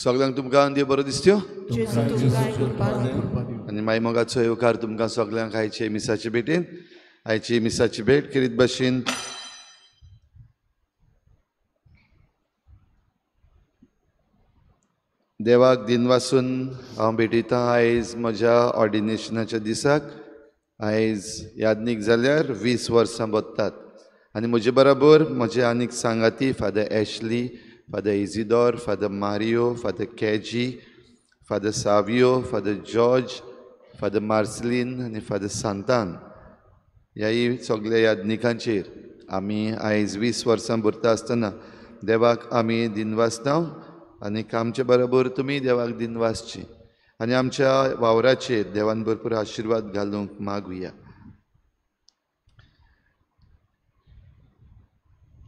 सगळ्यांक तुमकां देव बरो दिसत्यो आनी मागीर मोगाचो येवकार तुमकां सगळ्यांक आयचे मिसाचे भेटेन आयची मिसाची भेट करीत भाशेन देवाक दिनवासून हांव भेटयतां आयज म्हज्या ऑर्डिनेशनाच्या दिसाक आयज यादनीक जाल्यार 20 वर्सां बदतात आनी म्हजे बरोबर म्हजे आनीक सांगाती father Ashley Father Isidore, Father Mario, Father Keji, Father Savio, Father George, Father Marceline and Father Santan. ह्याय सगळ्या यादनिकांचेर आमी आयज 20 वर्सां भरता आसतना देवाक आमी दिनवासतां आनी आमचे बरोबर तुमी देवाक दिनवासची आनी आमच्या वावराचेर देवान भरपूर आशिर्वाद घालूंक मागुया.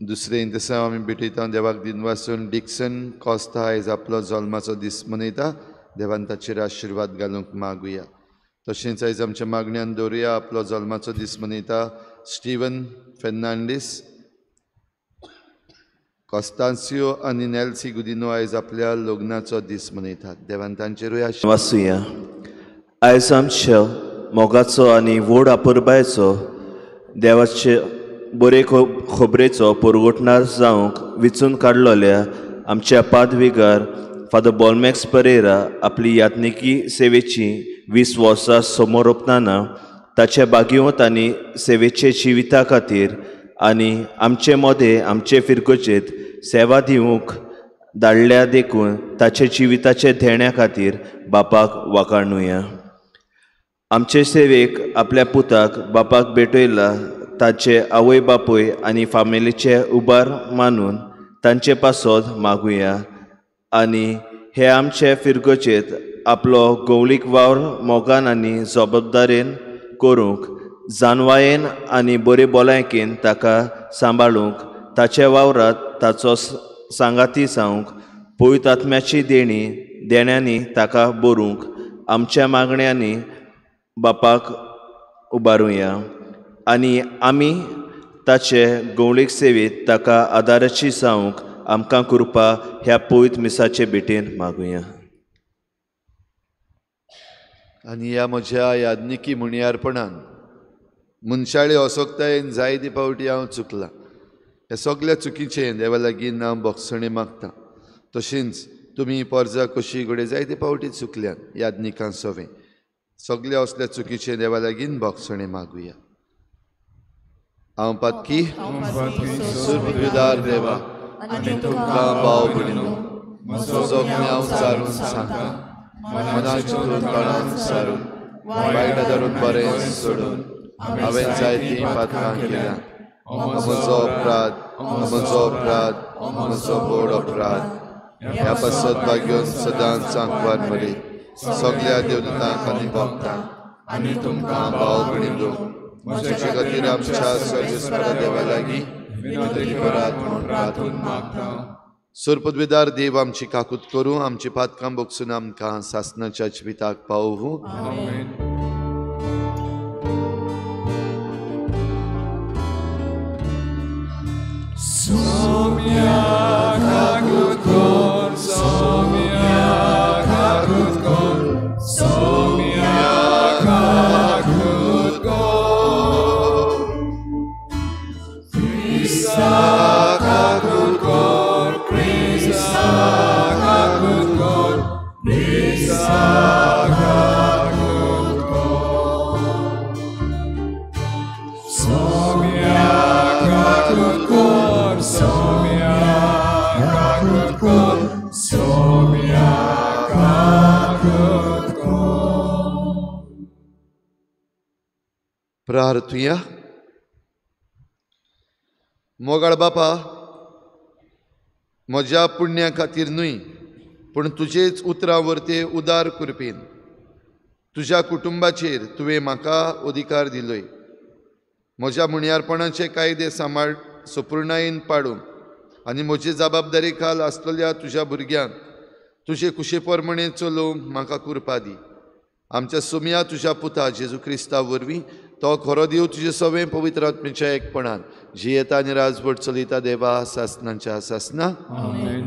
दुसरे दिसा आमी भेटयता देवाक दिनवासून डिक्सन कॉस्ता आयज आपलो जल्माचो दीस मनयता देवान ताचेर आशिर्वाद घालूंक मागुया. तशेंच आयज आमच्या मागण्यांत दवरुया आपलो जल्माचो दीस मनयता स्टीवन फेर्नांडीस, कॉस्तांसियो आनी नेल्सी गुदिनो आयज आपल्या लग्नाचो दीस मनयतात. देवान तांचेरूय वासुया. आयज आमच्या मोगाचो आनी व्हड आपुरबायेचो देवाचे बरे खबरेचो पुरवटणार जावंक विचून काडलोल्या आमच्या पादविगार फादर बॉलमॅक्स परेरा आपली यात्निकी सेवेची 20 वर्सां समोर ओपतना ताच्या बागीवत आनी सेवेचे जिविता खातीर आनी आमचे मोदे आमचे फिरकोचेत सेवा दिवंक धाडल्या देखून ताचे जिविताचे धेण्या खातीर बापाक वाखाणुया. आमचे सेवेक आपल्या पुताक बापाक भेटयला ताचे आवय बापूय आनी फामिलीचे उबार मानून तांचे पासोद मागुया आनी हे आमचे फिरगोचेत आपलो गवळीक वावर मोगान आनी जबाबदारेन करूंक जानवायेन आनी बरे भलायकेन ताका सांबाळूंक ताचे वावरांत ताचो सांगाती जावंक पवित आत्म्याची देण्यांनी ताका भरूंक आमच्या मागण्यांनी बापाक उबारुया आनी आमी ताचे गवळीक सेवेत ताका आदाराची जावंक आमकां कृपा ह्या पवित्र मिसाचे भेटेन मागुया. आनी ह्या म्हज्या यादनिकी मुणयारपणान मनशाळे असोगतायेन जायते फावटी हांव चुकलां. हे सगळ्या चुकीचें देवा लागीं हांव भोगसणे मागतां. तशेंच तुमी परजा कशी घडये जायते फावटी चुकल्यात यादनिकां सवें सगळ्या असल्या चुकीचें देवा लागीं भोगसणे मागुया. हांव पातकी सुरपदार देवा आनी तुमकां भाव भयणो म्हजो जगण्याव चारून सांगा मनाची कळान सारून वायट धरून बरें सोडून हांवें जायतीं पातकां केल्यां. म्हजो अपराध म्हजो व्हड अपराध. ह्या पासत भाग्योन सदांच सांकवार मरे सगळ्या देवदूतांक आनी भक्तांक आनी तुमकां भाव भयणीलो म्हजे खातीर आमच्या सर्वेस्परा देवा लागीं विनंती करात म्हूण प्रार्थून मागतां. सुरपदवेदार देव आमची काकूत करूं आमची पातकां भोगसून आमकां सासणाच्या जिविताक पावूं. Somia प्रार्थुया. मोगाळ बापा, म्हज्या पुण्या खातीर न्हय पूण तुजेच उतरां वरते उदार कृपेन तुज्या कुटुंबाचेर तुवें म्हाका अधिकार दिलोय. म्हज्या मुणयारपणाचे कायदे सांबाळ संपूर्णायेन पाडूंक आनी म्हजी जबाबदारी खाल आसलेल्या तुज्या भुरग्यांक तुजे कुशे प्रमाणे चलोवंक म्हाका कृपा दी. आमच्या सोम्या तुज्या पुता जेजू क्रिस्ता वरवीं तो खरो देव तुजे सवें पवित्र आत्मेच्या एकपणान जी येता आनी राजवट चलयता देवा सासनांच्या सासना. आमेन.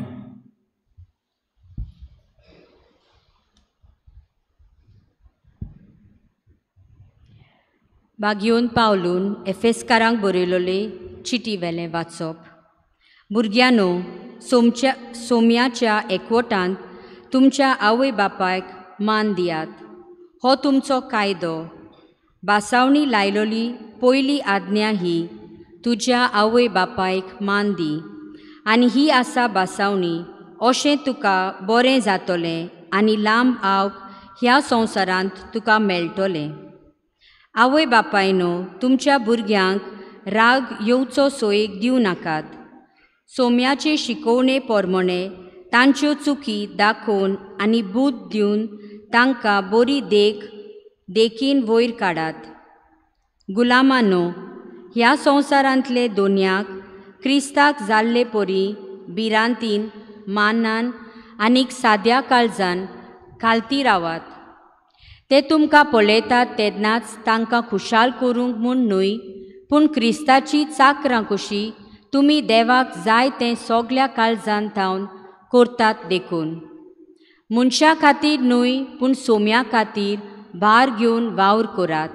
बागयोन पावलून एफेसकारांक बरयलोले चिटी वेलें वाचप. भुरग्यानो, सोम्याच्या एकवटांत तुमच्या आवय बापायक मान दियात. हो तुमचो कायदो. बासावणी लायलोली पयली आज्ञा ही तुज्या आवय बापायक मान दी. आनी ही आसा बासावणी, अशें तुका बरें जातोलें आनी लांब आवक ह्या संवसारांत तुका मेळटोलें. आवय बापायनो, तुमच्या भुरग्यांक राग येवचो सोयेक दिवं नाकात. सोम्याचे शिकोवणे पोरमोणे तांच्यो चुकी दाखोवन आनी बूद दिवन तांकां बरी देखीन वयर काडात. गुलामानो, ह्या संवसारांतले दोनयाक क्रिस्ताक जाल्ले परी भिरांतीन, मानान आनीक साद्या काळजान घालती रावात. ते तुमकां पळयतात तेन्नाच तांकां खुशाल करूंक म्हूण न्हय पूण क्रिस्ताची चाकरां कशी तुमी देवाक जाय तें सगल्या काळजान थावन करतात देखून. मनशा खातीर न्हय पूण सोम्या खातीर भार घेवन वावर करात.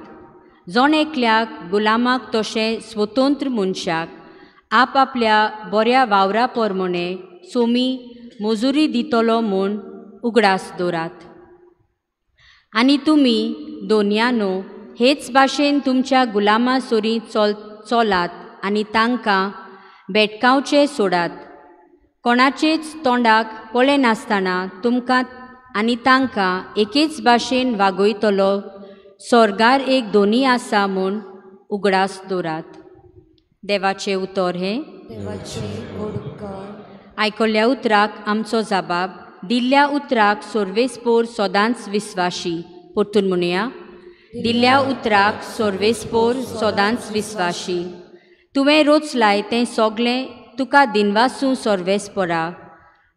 जोण एकल्याक गुलामाक तशें स्वतंत्र मनशाक आपआपल्या बऱ्या वावरा प्रमाणे सोमी मजुरी दितलो म्हूण उगडास दवरात. आनी तुमी दोनयानो हेच भाशेन तुमच्या गुलामा सोरी चलात आनी तांकां भेटकावचे सोडात. कोणाचेच तोंडाक पळय नासतना तुमकां आनी तांकां एकेच भाशेन वागयतलो स्वर्गार एक दोनी आसा म्हूण उगडास दवरात. देवाचें उतर हें. आयकल्ल्या उतराक आमचो जबाब. दिल्ल्या उतराक सर्वेस्पोर सदांच विस्वाशी. परतून म्हणुया. दिल्ल्या उतराक सर्वेस्पोर सदांच विस्वाशी. तुवें रोचलाय तें सोगलें तुका दिनवासूं सर्वेस्पोरा.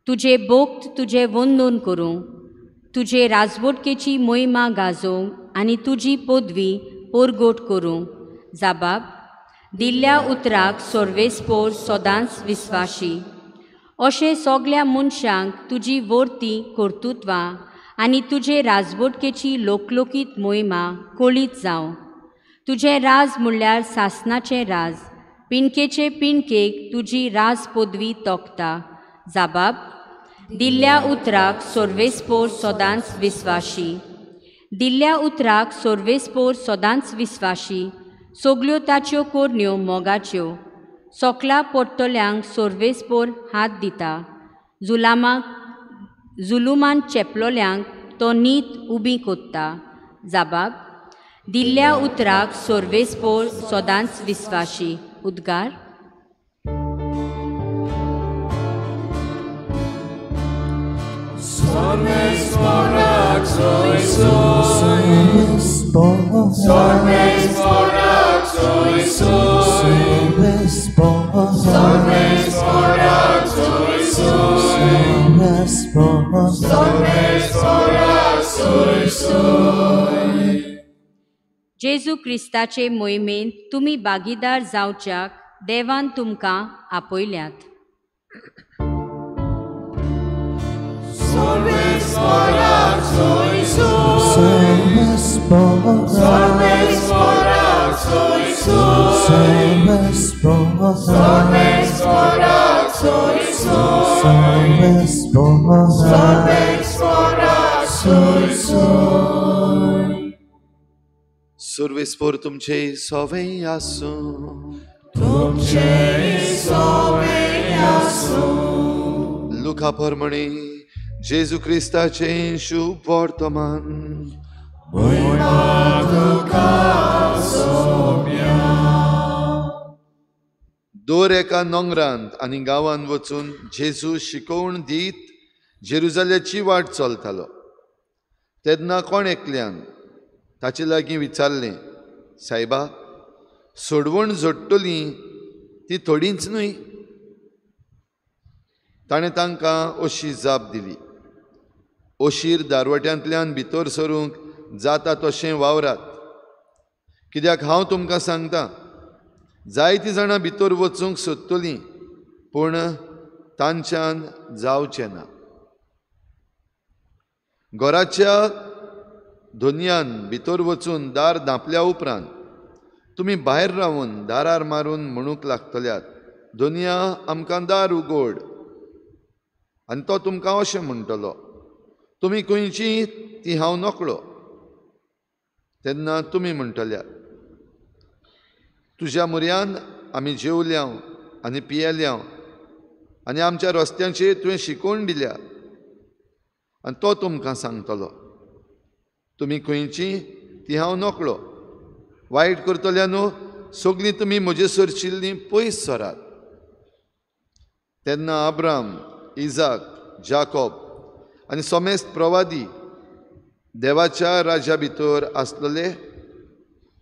तुजे भोक्त तुजे वंदन करूं, तुजे राजवटकेची मोहिमा गाजोवंक आनी तुजी पदवी परगोट करूं. जबाब. दिल्ल्या उतराक सर्वेस्पोर सदांच विस्वाशी. अशें सगल्या मनशांक तुजी वर्ती कर्तुत्वां आनी तुजे राजवटकेची लोकलोकीत मोहिमा कळीत जावं. तुजें राज म्हणल्यार सासनाचें राज. पिणकेचे पिणकेक तुजी राज पदवी तोखता. जबाब. दिल्ल्या उतराक सर्वेस्पोर सदांच विस्वाशी. दिल्ल्या उतराक सर्वेस्पोर सदांच विस्वाशी. सगल्यो ताच्यो कोरण्यो मोगाच्यो. सोकला पडटल्यांक सर्वेस्पोर हात दिता. जुलुमान चेपलोल्यांक तो नीत उबी कोत्ता. जबाब. दिल्ल्या उतराक सर्वेस्पोर सदांच विस्वाशी. उद्गार. Sorvesporak soy soy. Sorvesporak soy soy. Sorvesporak soy soy. Sorvesporak soy soy. जेजू क्रिस्ताचे मोहिमेंत तुमी भागीदार जावच्याक देवान तुमकां आपयल्यात. Sorvesporak soy soy. Sorvesporak soy soy. Sorvesporak soy soy. Sorvesporak soy soy. सर्वेस्पोर तुमचे सवें आसूं. तुमचे सवें आसूं. लुका प्रमाणे जेजू क्रिस्ताचे शुभ वर्तमान. Moima tuka somi. दर एका नोंगरांत आनी गांवांत वचून जेजू शिकोवण दीत जेरुजाल्याची वाट चलतालो. तेन्ना कोण एकल्यान ताचे लागीं विचारलें, सायबा, सोडवण जोडटलीं ती थोडींच न्हय? ताणें तांकां अशी जाप दिली, ओशीर दारवट्यांतल्यान भितर सरूंक जाता तशें वावरात. कित्याक हांव तुमकां सांगतां, जायतीं जाणां भितर वचूंक सोदतलीं पूण तांच्यान जावचें ना. घराच्या धोनयान भितर वचून दार धांपल्या उपरांत तुमी भायर रावून दारार मारून म्हणूंक लागतल्यात, धोनया आमकां दार उगड. आनी तो तुमकां अशें म्हणटलो, तुमी खंयची ती हांव नकळो. तेन्ना तुमी म्हणटल्यात, तुज्या म्हऱ्यान आमी जेवल्या आनी पियेल्या आनी आमच्या रस्त्यांचेर तुवें शिकोवण दिल्या. आनी तो तुमकां सांगतलो, तुमी खंयची ती हांव नकळो. वायट करतल्यानो सगळीं तुमी म्हजे सरशिल्लीं पयस सरात. तेन्ना अब्राम, इजाक, जाकोब आनी सोमेस्त प्रवादी देवाच्या राज्या भितर आसलेले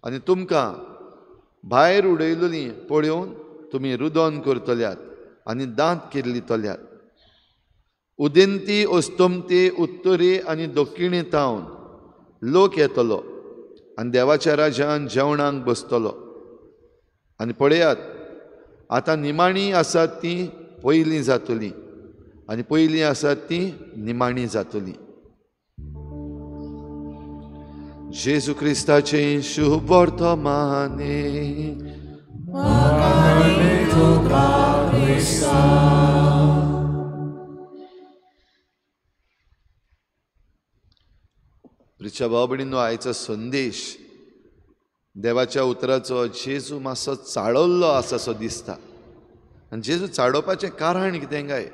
आनी तुमकां भायर उडयलेलीं पळोवन तुमी रुदन करतल्यात आनी दांत किर्लितल्यात. उदेंती अस्तमते उत्तरे आनी दक्षिणे तावन लोक येतलो आनी देवाच्या राज्यान जेवणाक बसतलो. आनी पळयात, आतां निमाणी आसात तीं पयलीं जातलीं आनी पयलीं आसात तीं निमाणी जातलीं. जेजू क्रिस्ताचें शुभ वर्तमाने. प्रिच्या भाव भयणींनो, आयचो संदेश देवाच्या उतराचो जेजू मातसो चाळल्लो आसा सो दिसता. आनी जेजू चाडोवपाचें कारण कितें काय?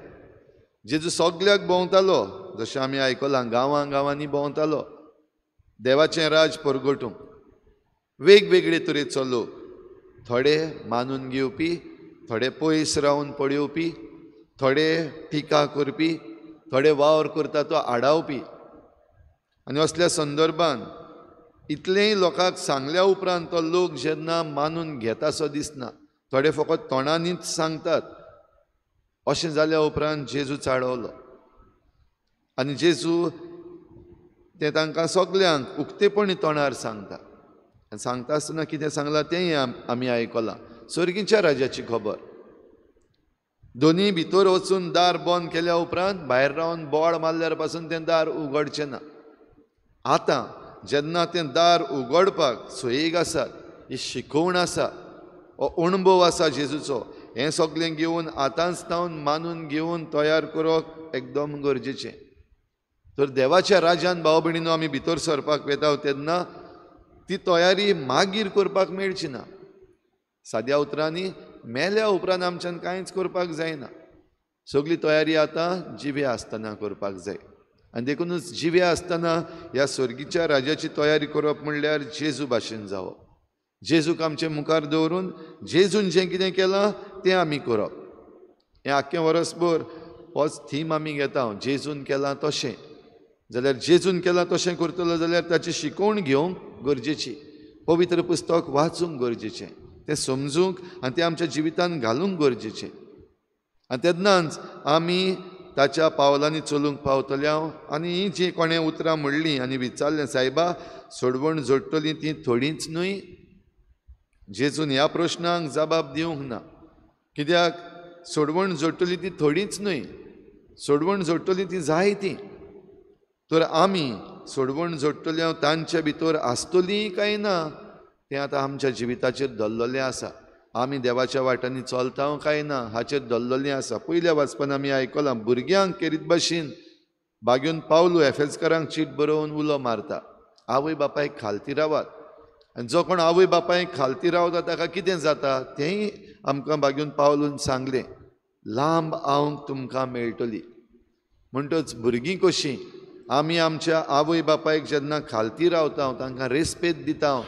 जेजू सगल्याक भोंवतालो, जशें आमी आयकलां, गांवांनी भोंवतालो देवाचें राज परगटूंक. वेगवेगळे तरेचो लोक, थोडे मानून घेवपी, थोडे पयस रावन पळयोवपी, थोडे टिका करपी, थोडे वावर करता तो आडावपी. आनी असल्या संदर्भान इतलेय लोकांक सांगल्या उपरांत तो लोक जेन्ना मानून घेता सो दिसना. थोडे फकत तोंडांनीच सांगतात. अशें जाल्या उपरांत जेजू चाडवलो आनी जेजू तें तांकां सगल्यांक उक्तेपणी तोंडार सांगता. आनी सांगता आसतना कितें सांगलां तेंय आमी आयकलां. सर्गीच्या राज्याची खबर. दोनी भितर वचून दार बंद केल्या उपरांत भायर रावन बोवाळ मारल्यार पासून तें दार उगडचें ना. आतां जेन्ना तें दार उगडपाक सोयेग आसात, ही शिकोवण आसा, हो अणभव आसा जेजूचो, हें सगळें घेवन आतांच तावन मानून घेवन तयार करप एकदम गरजेचें. तर देवाच्या राज्यान भाव भयणीनो आमी भितर सरपाक वेता तेन्ना ती तयारी मागीर करपाक मेळची ना. साद्या उतरांनी मेल्या उपरांत आमच्यान कांयच करपाक जायना. सगळी तयारी आतां जिवे आसतना करपाक जाय. आनी देखूनच जिवे आसतना ह्या सर्गीच्या राज्याची तयारी करप म्हणल्यार जेजू भाशेन जावप. जेजूक आमचे मुखार दवरून जेजून जें कितें केलां तें आमी करप. हें आख्खें वर्सभर होच थीम आमी घेता, जेजून केलां तशें. जाल्यार जेजून केलां तशें करतलो जाल्यार ताची शिकोवण घेवंक गरजेची. पवित्र पुस्तक वाचूंक गरजेचें, तें समजूंक आनी तें आमच्या जिवितांत घालूंक गरजेचें. आनी तेन्नाच आमी ताच्या पावलांनी चलूंक पावतल्या. आनी ही जी कोणें उतरां म्हणलीं आनी विचारलें, सायबा, सोडवण जोडटलीं ती थोडींच न्हय? जेजून ह्या प्रश्नाक जबाब दिवंक ना. कित्याक सोडवण जोडटलीं ती थोडींच न्हय, सोडवण जोडटलीं ती जायतीं. तर आमी सोडवण जोडटल्यो तांचे भितर आसतलीं काय ना तें आतां आमच्या जिविताचेर दल्ललें आसा. आमी देवाच्या वाटांनी चलता काय ना हाचेर दल्ललें आसा. पयल्या वाचपान आमी आयकलां, भुरग्यांक केरीत भाशेन बागेवन पावलो एफेसकारांक चीट बरोवन उलो मारता, आवय बापायक खालती रावात. आनी जो कोण आवय बापायक खालती रावता ताका कितें जाता तेंय आमकां बागेवन पावलून सांगलें, लांब आवंक तुमकां मेळटली. म्हणटच भुरगीं कशीं आमी आमच्या आवय बापायक जेन्ना खालती रावता, तांकां रेस्पेद दिता,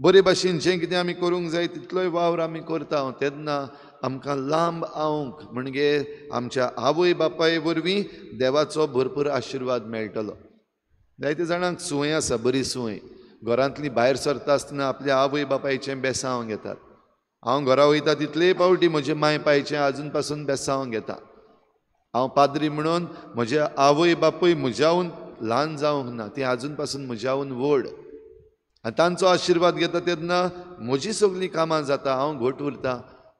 बरे भाशेन जें कितें आमी करूंक जाय तितलोय वावर आमी करता तेन्ना आमकां लांब आवंक म्हणजे आमच्या आवय बापाय वरवीं देवाचो भरपूर आशिर्वाद मेळटलो. जायते जाणांक सुवय आसा, बरी सुवय, घरांतली भायर सरता आसतना आपल्या आवय बापायचें बेसांव घेतात. हांव घरा वयता तितलेय पावटी म्हजे माय पायचें आजून पासून बेसांव घेता. हांव पाद्री म्हणून म्हजे आवय बापूय म्हज्याहून ल्हान जावंक ना, ती आजून पासून म्हज्याहून व्हड. आनी तांचो आशिर्वाद घेता तेन्ना म्हजी सगळीं कामां जाता, हांव घट उरतां.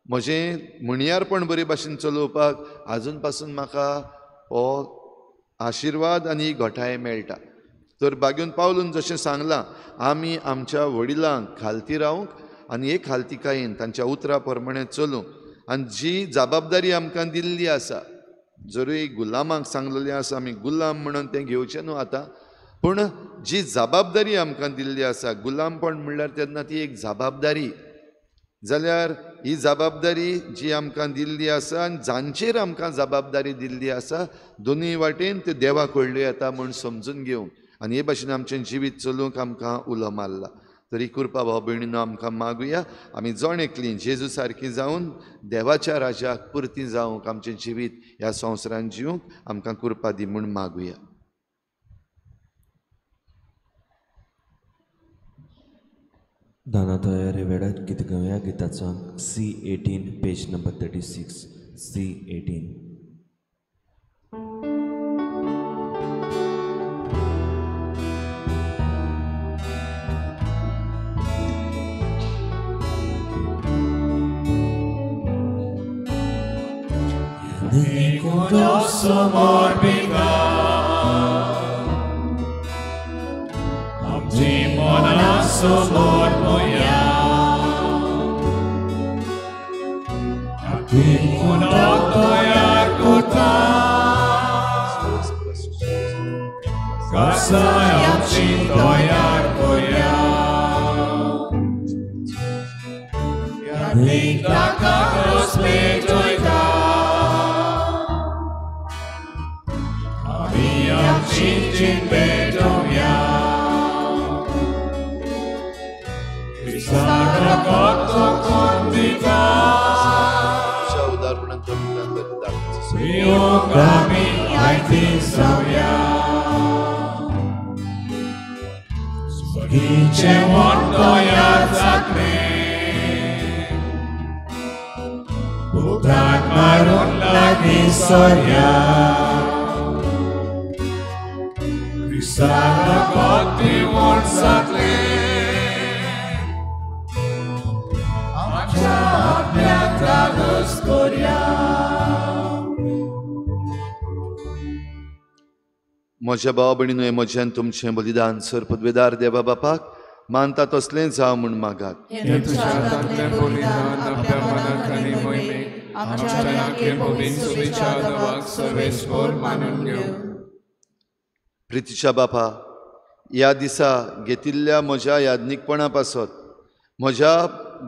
म्हजें म्हणयारपण बरे भाशेन चलोवपाक आजून पासून म्हाका हो आशिर्वाद आनी घोटाय मेळटा. तर बागेवन पावलून जशें सांगलां, आमी आमच्या वडिलांक खालती रावंक आनी हे खालतीकायेन तांच्या उतरां प्रमाणें चलूंक. आनी जी जबाबदारी आमकां दिल्ली आसा, जरूय गुलामांक सांगलेलें आसा आमी गुलाम म्हणून तें घेवचें न्हू आतां, पूण जी जबाबदारी आमकां दिल्ली आसा, गुलामपण म्हणल्यार तेन्ना ती एक जबाबदारी, जाल्यार ही जबाबदारी जी आमकां दिल्ली आसा आनी जांचेर आमकां जबाबदारी दिल्ली आसा, दोनूय वाटेन त्यो देवा कडल्यो येता म्हूण समजून घेवंक आनी हे भाशेन आमचें जिवीत चलोवंक आमकां उलो मारला. तरी कृपा भाव भयणीनो आमकां मागुया, आमी जोण एकलीं जेजू सारकीं जावन देवाच्या राजाक पुर्ती जावंक आमचें जिवीत ह्या संवसारांत जिवंक आमकां कृपा दी म्हूण मागुया. दानातया वेळार गीत गावया. गिताचो C18 page number 36. C18. Nosso amor Amtimo nosso amor moia Amtimo nosso yarkuta Kasaya amtimo yarkoya Yarnita kakros metoika Cincin bedomia Isara kotto kondika Rio kami aitin sawya Sugice mondo yatsakne Bukan marun lagi sorya Sana koti wonsatli Amcha apyata goskorya म्हज्या भाव भयणीनो, हे म्हज्यान तुमचें बलिदान sir पदवेदार देवा बापाक मानता तसलें जावं म्हूण मागात. हे तुझ्या हातांतलें बलिदान आपल्या मनांत आनी मोहिमेक आमच्या नाके मोहीन सुबेच्या देवाक सर्वेस्वर मानून घेवं. प्रितीच्या बापा, ह्या दिसा घेतिल्ल्या म्हज्या याज्ञिकपणा पासत म्हज्या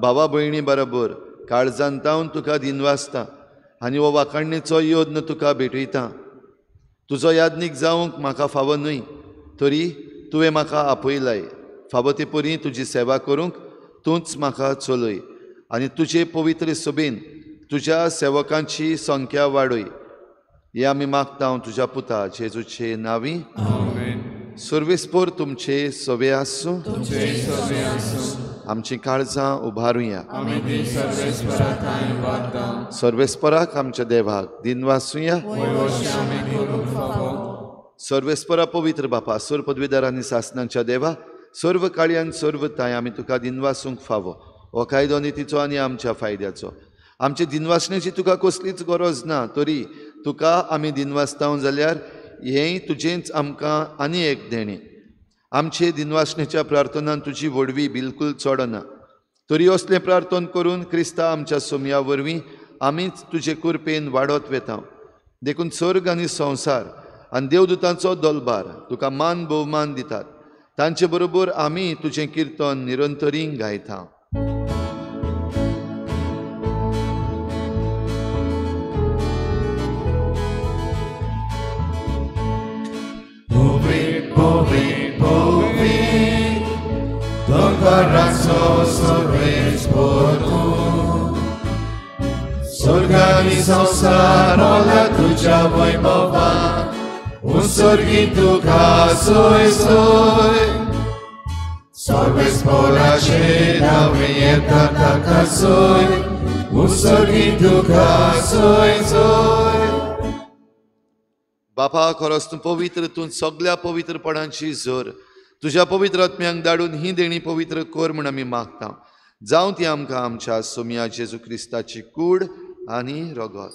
भावा भयणी बरोबर काळजांतावन तुका दिनवासता आनी हो वाखाणणेचो योद्न तुका भेटयता. तुजो याज्ञीक जावंक म्हाका फावो न्हय, तरी तुवें म्हाका आपयलाय. फावो ते परी तुजी सेवा करूंक तूंच म्हाका चलय आनी तुजे पवित्र सभेन तुज्या सेवकांची संख्या वाडय. हे आमी मागता तुज्या पुता जेजूचे नांवी. सर्वेस्पर तुमचे सवे आसूं. आमची काळजां उबारुया. सर्वेस्पराक आमच्या देवाक दिनवासुया. सर्वेस्परा पवित्र बापा, सर्व पदवीदार आनी सासणांच्या देवा, सर्व काळयान सर्व ताय आमी तुका दिनवासूंक फावो. हो कायदो नितीचो आनी आमच्या फायद्याचो. आमचे दिनवासण्याची तुका कसलीच गरज ना, तरी तुका आमी दिनवासताव जाल्यार हेंय तुजेंच आमकां आनी एक देणें. आमचे दिनवासणेच्या प्रार्थनान तुजी वडवी बिलकूल चडना, तरी असलें प्रार्थन करून क्रिस्ता आमच्या सोमया वरवीं आमीच तुजे कृपेन वाडत वेता. देखून सर्ग आनी संवसार आनी देवदूतांचो दलबार तुका मान भोवमान दितात. तांचे बरोबर आमी तुजें किर्तन निरंतरी गायता. Povi, उपकाराचो सर्वेस्पर तूं. स्वर्ग आनी संसार ओला तुज्या वैभवान, उत्सर्गी तुका सोय सोय. सर्वेस्पराचे नावे येता ताका सोय, उत्सर्गी तुका सोय सोय. बापा, खरोच तूं पवित्र, तूं सगळ्या पवित्रपणांची झर तुज्या पवित्र आत्म्यांक धाडून ही देणी पवित्र कर म्हूण आमी मागता. जावं ती आमकां आमच्या सोम्या जेजू क्रिस्ताची कूड आनी रगत.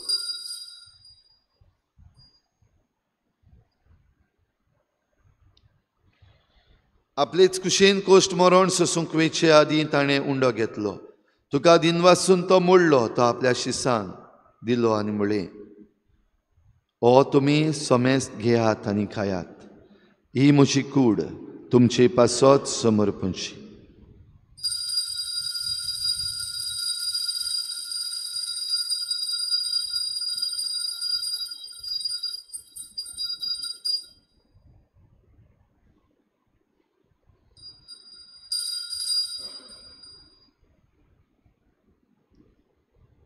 आपलेच कुशेन कोश्ट मरण सोसूंक वेचे आदीं ताणें उंडो घेतलो. तुका दिनवासून तो मोडलो, तो आपल्या शिसान दिलो आनी म्हळें, ओ तुमी समेस्त घेयात आनी खायात, ही म्हजी कूड तुमचे पासत समर्पणची.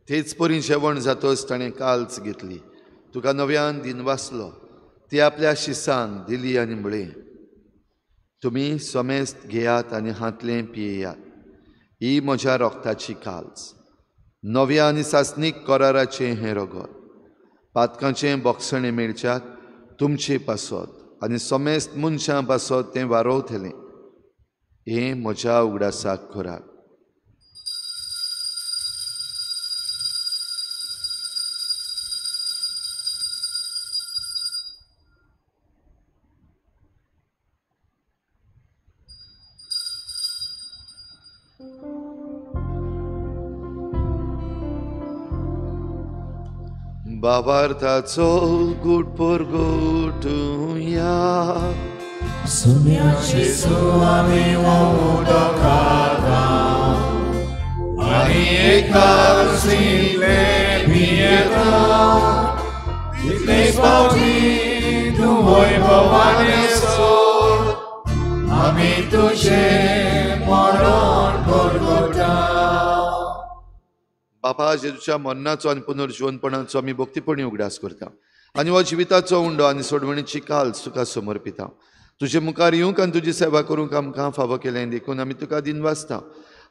तेच परी जेवण जातच ताणें काल्च घेतली. तुका नव्यान दिनवासलो, ती आपल्या शिसान दिली आनी म्हळें, तुमी समेस्त घेयात आनी हातलें पियेयात, ही म्हज्या रोगताची काल्च, नव्या आनी सासनीक कराराचें हें रगत. पातकांचें बोगसणें मेळच्यात तुमचे पासत आनी समेस्त मनशां पासत तें वारोवतलें, हें म्हज्या उगडासाक करात. बाबार्थाचो गुट पर गुटुया. सुम्याचे सुवामी उदकाता, आनी एका सिले पियेता. तितलेच पावटी तूं वैभवाने सोड, आमी तुझे मरण परगटा. बापा, जेजूच्या मरणाचो आनी पुनर्जीवनपणाचो आमी भक्तीपणी उगडास करता आनी हो जिविताचो उंडो आनी सोडवणीची काल्च तुका समर्पिता. तुजे मुखार येवंक आनी तुजी सेवा करूंक आमकां फावो केलें देखून आमी तुका दिनवासता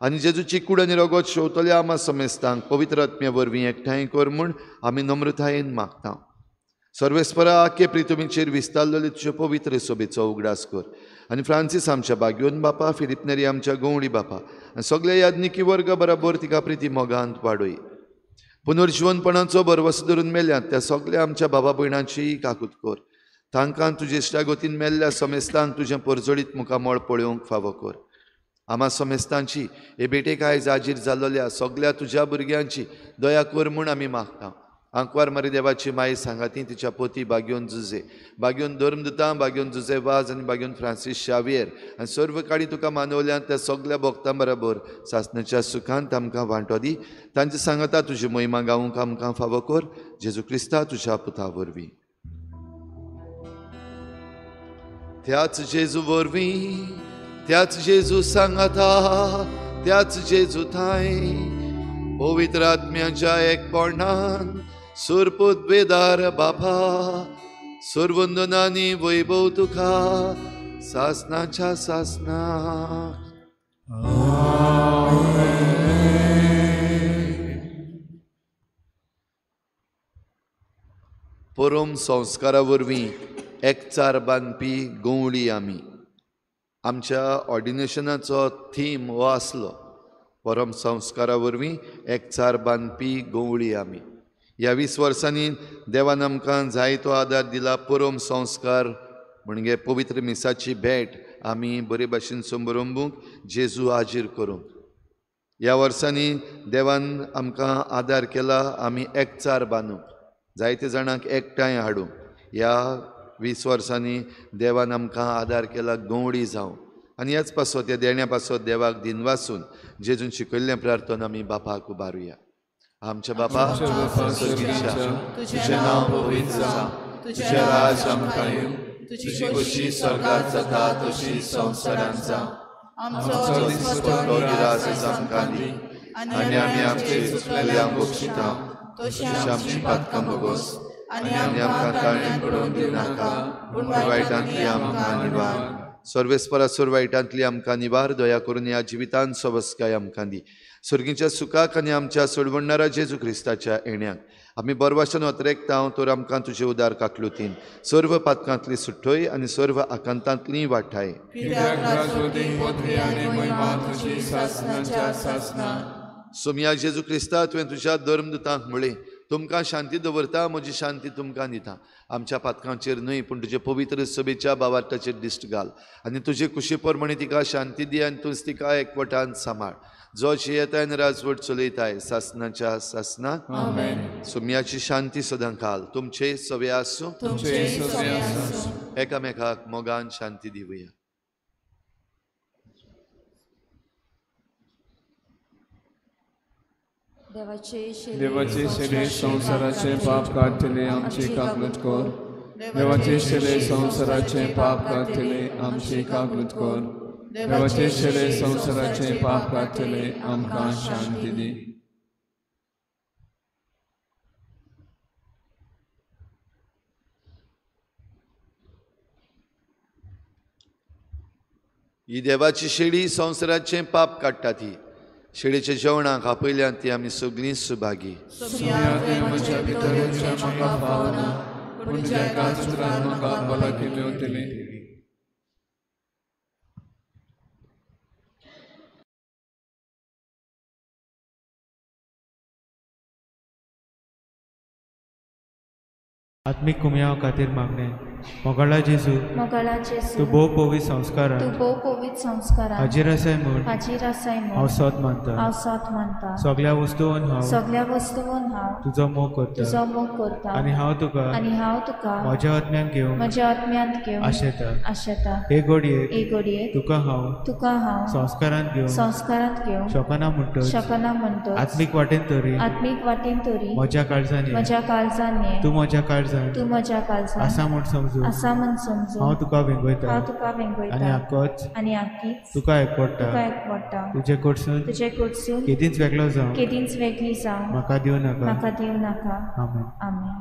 आनी जेजूची कूड आनी रगत शेवतल्या आमा समेस्तांक पवित्र आत्म्या वरवीं एकठांय कर म्हूण आमी नम्रतायेन मागता. सर्वेस्परा आख्खे प्रितुमीचेर विस्तारलेले तुजे पवित्र सोबेचो उगडास कर आनी फ्रांसीस आमच्या बागयोन बापा, फिलिप नेरी आमच्या गवळी बापा आनी सगळे याज्ञिकी वर्ग बराबर तिका प्रिती मोगांत वाडय. पुनर्जीवनपणाचो भरवसो धरून मेल्यांत त्या सगळ्या आमच्या भावा भयणांची काकूत कर. तांकां तुजे इश्टागोतीन मेल्ल्या समेस्तांक तुजें परजळीत मुखामळ पळोवंक फावो कर. आमा समेस्तांची हे बेटेक आयज आजीर जाल्ल्या सगळ्या तुज्या भुरग्यांची दया कर म्हूण आमी मागता. आंकवार मारी देवाची माई सांगाती तिच्या पोती बागयोन जुजे, बागयोन धर्मदुतां, बागयोन जुजे वाज आनी बागयोन फ्रांसीस शावियर आनी सर्व काळी तुका मानवल्यांत त्या सगळ्या भक्तां बरोबर सासणाच्या सुखांत आमकां वांटो दी. तांची सांगता तुजी महिमा गावूंक आमकां फावो कर. जेजू क्रिस्ता तुज्या पुता वरवीं. त्याच जेजू वरवीं, त्याच जेजू सांगता, त्याच जेजू थाय पवित्र आत्म्याच्या एकपणान सुरपूत बेदार बापा, सुरवंदनांनी वैभव तुका सासणाच्या सासणाक. परम संस्कारा वरवीं एकचार बांदपी गवळी आमी. आमच्या ऑर्डिनेशनाचो थीम हो आसलो, परम संस्कारा वरवीं एकचार बांदपी गवळी आमी. ह्या 20 वर्सांनी देवान आमकां जायतो आदार दिला. परम संस्कार म्हणजे पवित्र मिसाची भेट आमी बरे भाशेन संभरंबूंक, जेजू हाजीर करूंक. ह्या वर्सांनी देवान आमकां आदार केला आमी एकचार बांदूंक, जायते जाणांक एकठांय हाडूंक. ह्या 20 वर्सांनी देवान आमकां आदार केला गवळी जावं. आनी ह्याच पासत ह्या देण्या पासत देवाक दिनवासून जेजून शिकयल्लें प्रार्थना आमी बापाक उबारुया. आमच्या बापा, तुझें नांव पवित्र जावं, तुझें राज आमकां येवं, तुजी कशी स्वर्गांत जाता तशी संवसारांत जावं. आमचो दिसपतो गिरास आमकां दी आनी आमी आमचे चुकलेल्यांक बक्षिता तशी आमची पातकां भोगोस आनी आमकां ताळणें पडोवन दिवं नाका पूण वायटांतली आमकां निवार. सर्वेस्परासुर वायटांतली आमकां निवार, दया करून ह्या जिवितांत सबस्काय आमकां दी. सुर्गीच्या सुखाक आनी आमच्या सोडवणारा जेजू क्रिस्ताच्या येण्याक आमी बरभाशेन वतरेकतांव तर आमकां तुजे उदार काकलुतीन सर्व पातकांतली सुट्टोय आनी सर्व आकांतांतली वाठाय. कित्याक राजवटी मोठी आनी महिमा तुजी सासणाच्या सासणा. सोम्या जेजू क्रिस्ता तुवें तुज्या धर्मदुतांक म्हळें, तुमकां शांती दवरता, म्हजी शांती तुमकां दिता. आमच्या पातकांचेर न्हय पूण तुजे पवित्र सभेच्या बावार्थाचेर दिश्ट घाल आनी तुजे कुशी प्रमाणे तिका शांती दी आनी तुज तिका एकवटान सांबाळ. जो येताय आनी राजवट चलयताय सासणाच्या सासणा. सोम्याची शांती सदां घाल. तुमचे सवे आसूं. एकामेकाक मोगान शांती दिवया. देवाचे शेले संसाराचे पाप काढतले आमची कागलूत कर. देवाचे शेले संसाराचे पाप काढतले आमची कागलूत कर. देवाचे शेले संसाराचे पाप काढतले आमकां शांती दी. ही देवाची शेळी संसाराचे पाप काडटा ती. शेळीच्या जेवणाक आपयल्यान ती आमी सगळीं सुभागी. म्हज्या भितरच्या म्हाका पावना पूण तुज्या एका सुत्रान म्हाका भलायकी मेवतली. आत्मिक कुमयाव खातीर मागणे. मोगाळा जेजू तूं भोव पवित्र संस्कारान हाजीर आसाय म्हूण हांव सत मानता. सगळ्या वस्तूंवन हांव तुजो मोग करता आनी हांव तुका म्हज्या आत्म्यांत घेवन आशेता. हे घडयेक तुका हांव संस्कारांत घेवन शकना म्हणटच आत्मीक वाटेन तरी म्हज्या काळजांनी तूं म्हज्या काळजांत आसा म्हूण समजून हांव तुका वेंगयता आनी आख्खीच तुका एकवडटा. तुजे कडसून केदींच वेगळो जावं म्हाका दिवं नाका. आमेन.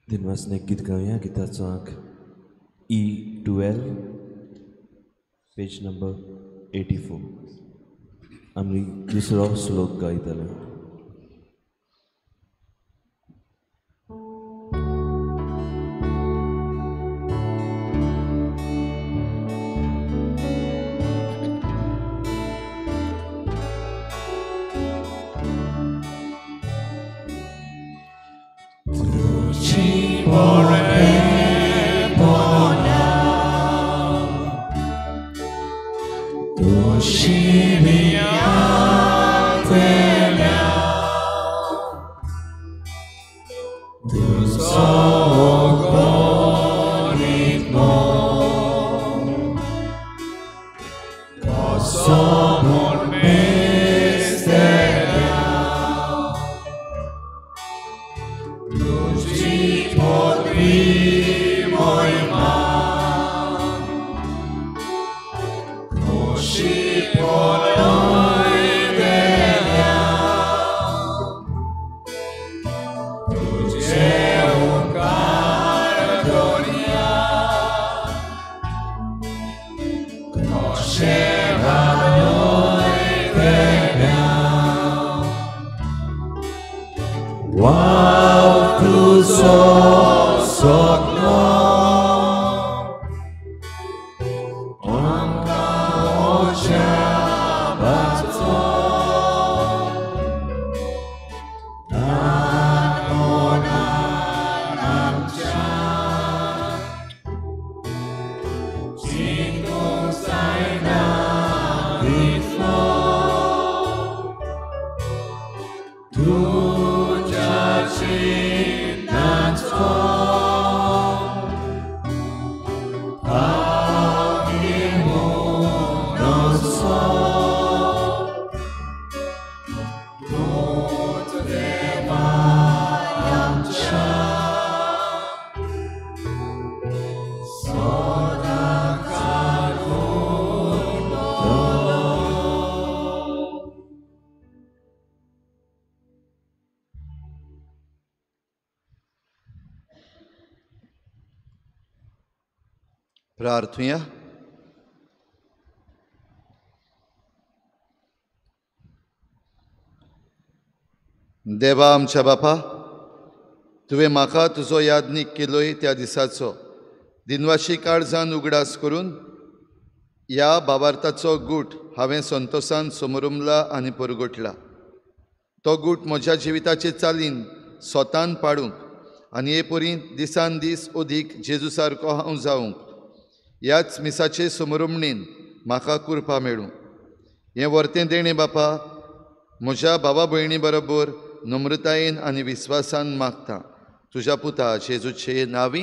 दिनवासने गीत गावया. गिताचो अंक E12 पेज नंबर 84. आमी दुसरो श्लोक गायतले. प्रार्थुया. देवा आमच्या बापा, तुवें म्हाका तुजो यादनीक केलोय त्या दिसाचो दिनवाशी काळजान उगडास करून ह्या भावार्थाचो गूट हांवें संतोशान समरुमला आनी परगटला. तो गूट म्हज्या जिविताचे चालीन स्वतान पाडूंक आनी हे परी दिसान दीस अदीक जेजू सारको हांव जावंक ह्याच मिसाचे समरुमणीन म्हाका कृपा मेळूं. हें वर्तें देणे बापा म्हज्या भावा भयणी बरोबर नम्रतायेन आनी विस्वासान मागता तुज्या पुता जेजूचे नांवी.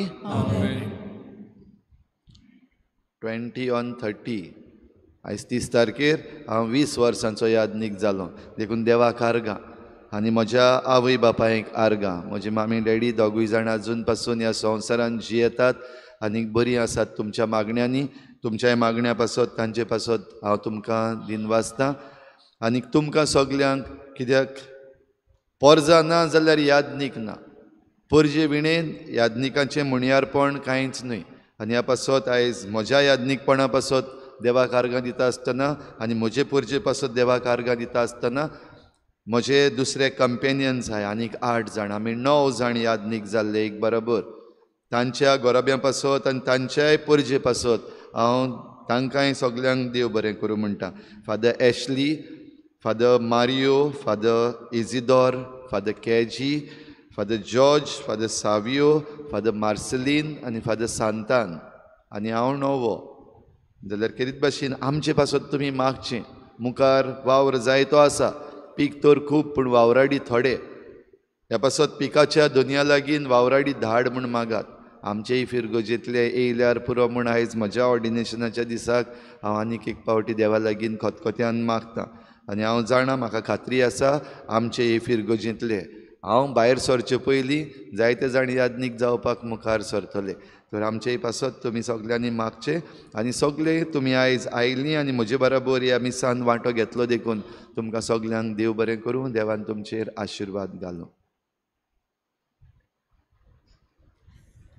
20/30 आयज 30 तारखेर हांव 20 वर्सांचो यादनीक जालो. देखून देवाक आर्गां आनी म्हज्या आवय बापायक आर्गां. म्हजी मामी डॅडी दोगूय जाण अजून पासून ह्या संवसारान जियेतात आनी बरी आसात तुमच्या मागण्यांनी. तुमच्या मागण्या पासत तांचे पासत हांव तुमकां दिनवासतां. आनी तुमकां सगल्यांक कित्याक पोरजां ना जाल्यार यादनीक ना. परजे विणेन यादनिकांचें म्हणयारपण कांयच न्हय. आनी ह्या पासत आयज म्हज्या यादनीकपणा पासत देवाक आर्गां दिता आसतना आनी म्हजे परजे पासत देवाक आर्गां दिता आसतना म्हजे दुसरे कंपेनियन्स आहाय आनीक 8 जाण. आमी 9 जाण यादनीक जाल्ले एक बरोबर. तांच्या गोरोब्यां पासत आनी तांच्याय परजे पासत हांव तांकांय सगल्यांक देव बरें करूं म्हणटा. Father Ashley, father Mario, father Isidore, father KG, father George, father Savio, father Marceline आनी फादर सांतान. आनी हांव नवो जाल्यार कितें भाशेन आमचे पासत तुमी मागचें. मुखार वावर जायतो आसा, पीक तर खूब पूण वावराडी थोडे. ह्या पासत पिकाच्या दोनया लागीं वावराडी धाड म्हूण मागात. आमचेय फिरगोजेतले येयल्यार पुरो म्हूण आयज म्हज्या ऑर्डिनेशनाच्या दिसाक हांव आनीक एक पावटी देवा लागीं खतखत्यान मागतां. आनी हांव जाणा, म्हाका खात्री आसा आमचे हे फिरगोजेतले हांव भायर सरचे पयलीं जायते जाण यादनीक जावपाक मुखार सरतले. तर आमचेय पासत तुमी सगल्यांनी मागचें. आनी सगळे तुमी आयज आयलीं आनी म्हजे बरोबर ह्या मिसान वांटो घेतलो देखून तुमकां सगल्यांक देव बरें करूं. देवान तुमचेर आशिर्वाद घालूं.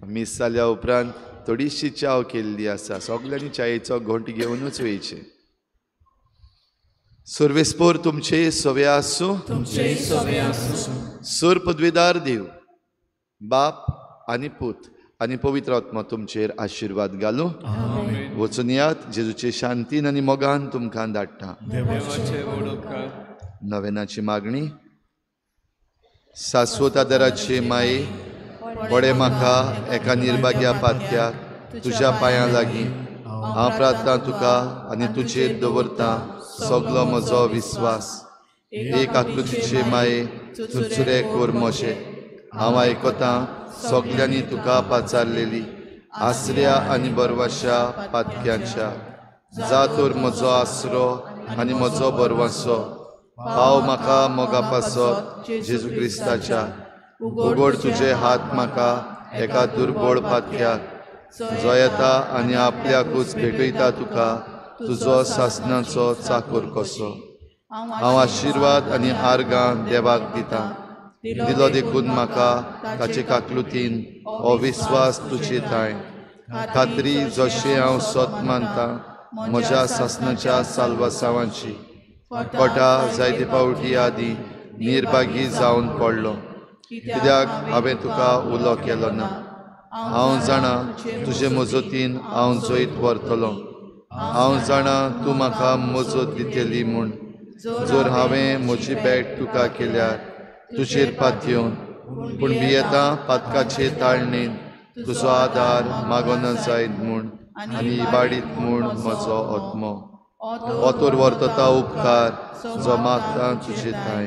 मीस जाल्या उपरांत थोडीशी च्याव केल्ली आसा. सगल्यांनी च्यायेचो घोंट घेवनूच वयचे. सर्वेस्पोर तुमचे सोवे आसूं. सुर पदवीदार देव बाप आनी पूत आनी पवित्र आत्मा तुमचेर आशिर्वाद घालूं. वचून यात. जेजूचे शांतीन आनी मोगान तुमकां धाडटा. नवेनाची मागणी. शाश्वत आदाराचे माये, पडे म्हाका एका निर्भाग्या पातक्याक तुज्या पांयां लागीं. हांव प्रार्थना तुका आनी तुजेर दवरता सगलो म्हजो विस्वास. एक आकृतीचे माये चुरचुरे कोर मोशे. हांव आयकतां सगल्यांनी तुका पाचारलेली आसऱ्या आनी बरवाशा पातक्यांच्या. जा तर म्हजो आसरो आनी म्हजो बरवासो. पाव म्हाका मोगा पासत जेजू क्रिस्ताच्या. उगड तुजे हात म्हाका एका दुर्बळ पातक्याक जो येता आनी आपल्याकूच भेटयता तुका तुजो सासणाचो चाकर कसो. हांव आशिर्वाद आनी आर्गां देवाक दितां. दिलो देखून म्हाका ताचे काकलुतीन हो विस्वास तुजे ताय. खात्री जशें हांव सत मानतां म्हज्या सासणाच्या साल्वासावांची. कोटा जायते फावटी आदीं निर्भागी जावन पडलो कित्याक हांवें तुका उलो केलो ना. हांव जाणां तुजे मजतीन हांव जैत व्हरतलों. हांव जाणां तूं म्हाका मजत दितली म्हूण. जर हांवें म्हजी भेट तुका केल्यार तुजेर पातयेवन पूण भियेतां पातकाचे ताळणेन तुजो आदार मागोना जायत म्हूण आनी इबाडीत म्हूण म्हजो आत्मो. ओतोर व्हरता उपकार जो मागता तुजे ताय.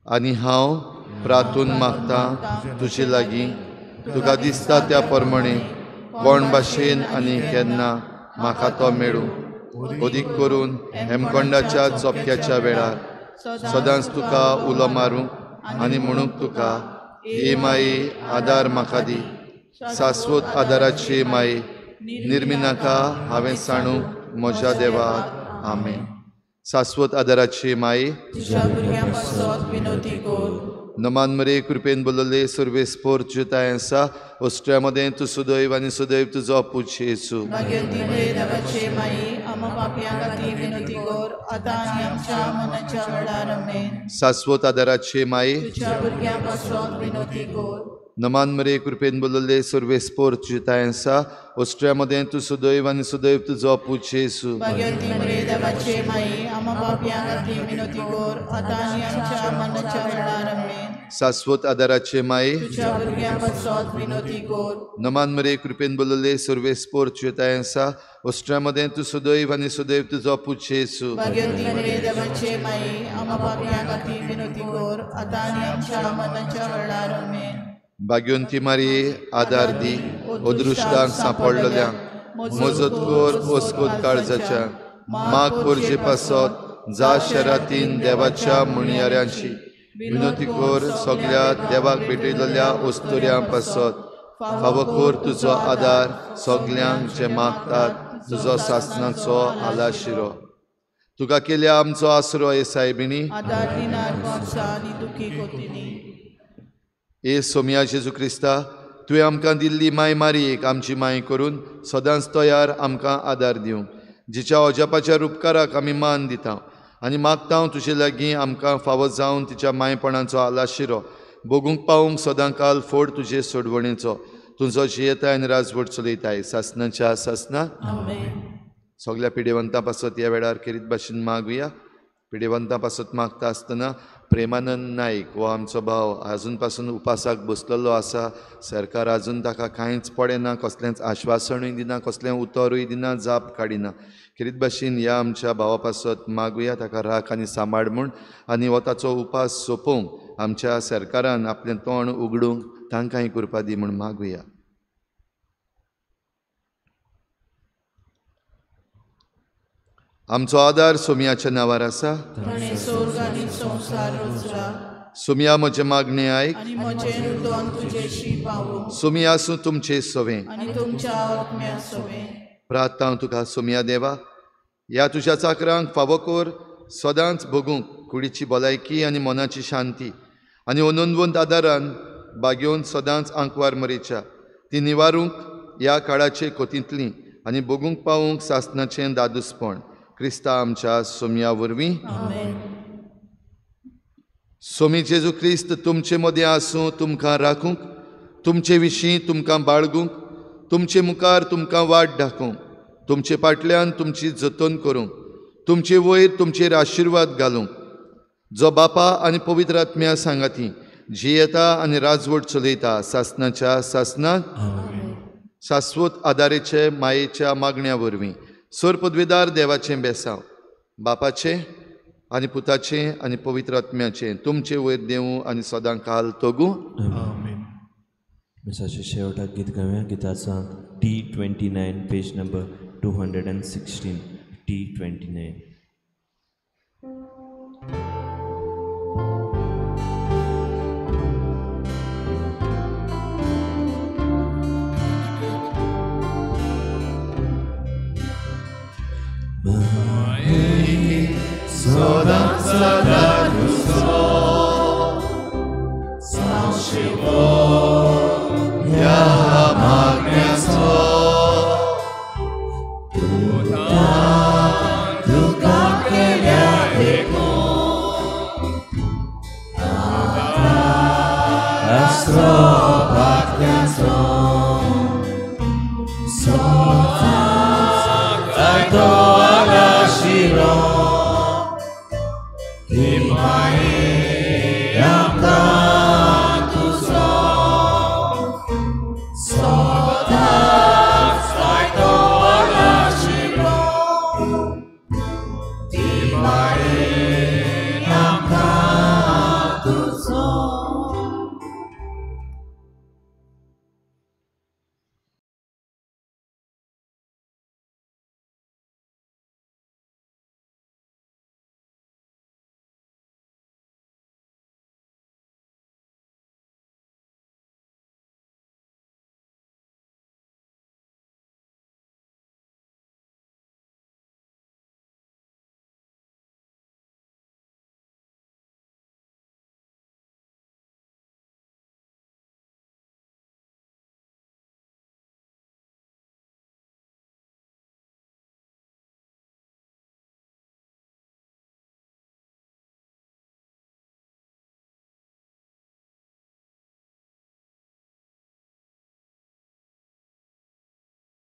आनी हांव प्रार्थून मागतां तुजे लागीं तुका दिसता त्या प्रमाणे कोण भाशेन आनी केन्ना म्हाका तो मेळूं. अदीक करून हेमकोंडाच्या चोपक्याच्या वेळार सदांच तुका उलो मारूंक आनी म्हणूंक तुका हे माये आदार म्हाका दी. शाश्वत आदाराची माये निर्मिनाका हांवें सांडूंक म्हज्या देवाक. आमेन. शाश्वत आदाराची माये नमान मरे कृपेन बोलले सर्वेस्पोर जुताय आसा. ओस्ट्र्यामध्ये तू सुदैव आनी सुदैव तुजो पूज येसू. शाश्वत आदाराचे माये नमान मरे कृपेन बोलले सर्वेस्पोर जुताय आसा. ओस्ट्र्यामध्ये तू सुदैव आनी सुदैव तुजो पूज येसू. शाश्वत आदाराचे माये नमान मरे कृपेन बोलले सर्वेस्पोर जुताय आसा. ओस्ट्र्यामध्ये तू सुदैव आनी सुदैव तुजो पूज येसू. भाग्यवंती मारिये आदार दी. अदृश्टांक सांपडलेल्यांक मजत कर ओस्कोत काळजाच्या. माग करचे पासत जा शरातीन देवाच्या म्हणयाऱ्यांची. विनोती कर सगळ्या देवाक भेटयलेल्या ओस्तोऱ्यां पासत. फावो कर तुजो आदार सगल्यांक जे मागतात तुजो सासणाचो आलाशिरो. तुका केल्या आमचो आसरो ए सायबिणी. ए सोम्या जेजू क्रिस्ता तुवें आमकां दिल्ली माय मारयेक आमची माय करून सदांच तयार आमकां आदार दिवंक. जिच्या अजापाच्या उपकाराक आमी मान दिता आनी मागता तुजे लागीं आमकां फावो जावन तिच्या मायपणाचो आलाशिरो भोगूंक पावूंक सदां काल फोड तुजे सोडवणेचो. तुजो जियेताय आनी राजवट चलयताय सासणाच्या सासना. सगल्या पिडेवंतां पासत ह्या वेळार खेरीत भाशेन मागुया. पिडेवंतां पासत मागता आसतना प्रेमानंद नाईक हो आमचो भाव आजून पासून उपासाक बसलेलो आसा. सरकार आजून ताका कांयच पडेना, कसलेंच आश्वासनूय दिना, कसलें उतरूय दिना, जाप काडिना. खेरीत भाशेन ह्या आमच्या भावा पासत मागुया ताका राख आनी सांबाळ म्हूण आनी हो ताचो उपास सोंपोवंक आमच्या सरकारान आपलें तोंड उगडूंक तांकांय कृपा दी म्हूण मागुया. आमचो आदार सोम्याच्या नांवार आसा. सोम्या म्हजे मागणे आयक. सोम्या आसूं तुमचे सवें. प्रार्थना तुका सोम्या देवा ह्या तुज्या चाकरांक फावो कर सदांच भोगूंक कुडीची भलायकी आनी मनाची शांती आनी अनंदवंत आदारान बागेवन सदांच आंकवार मरेच्या ती निवारूंक ह्या काळाचे कोतींतली आनी भोगूंक पावूंक सासणाचें दादूसपण क्रिस्ता आमच्या सोम्या वरवीं. सोमी जेजू क्रिस्त तुमचे मदें आसूं तुमकां राखूंक, तुमचे विशीं तुमकां बाळगूंक, तुमचे मुखार तुमकां वाट दाखोवंक, तुमचे फाटल्यान तुमची जतन करूंक, तुमचे वयर तुमचेर आशिर्वाद घालूंक जो बापा आनी पवित्र आत्म्या सांगाती जी येता आनी राजवट चलयता सासनाच्या सासनाक शाश्वत आदारेचे मायेच्या मागण्या वरवीं सोर पदवीदार देवाचें बेसांव बापाचें आनी पुताचें आनी पवित्र आत्म्याचें तुमचे वयर देवूं आनी सदां काल तोगूं मिसाचे शेवटाक गीत गावया गिताचा T29 page number 216 T29. Astro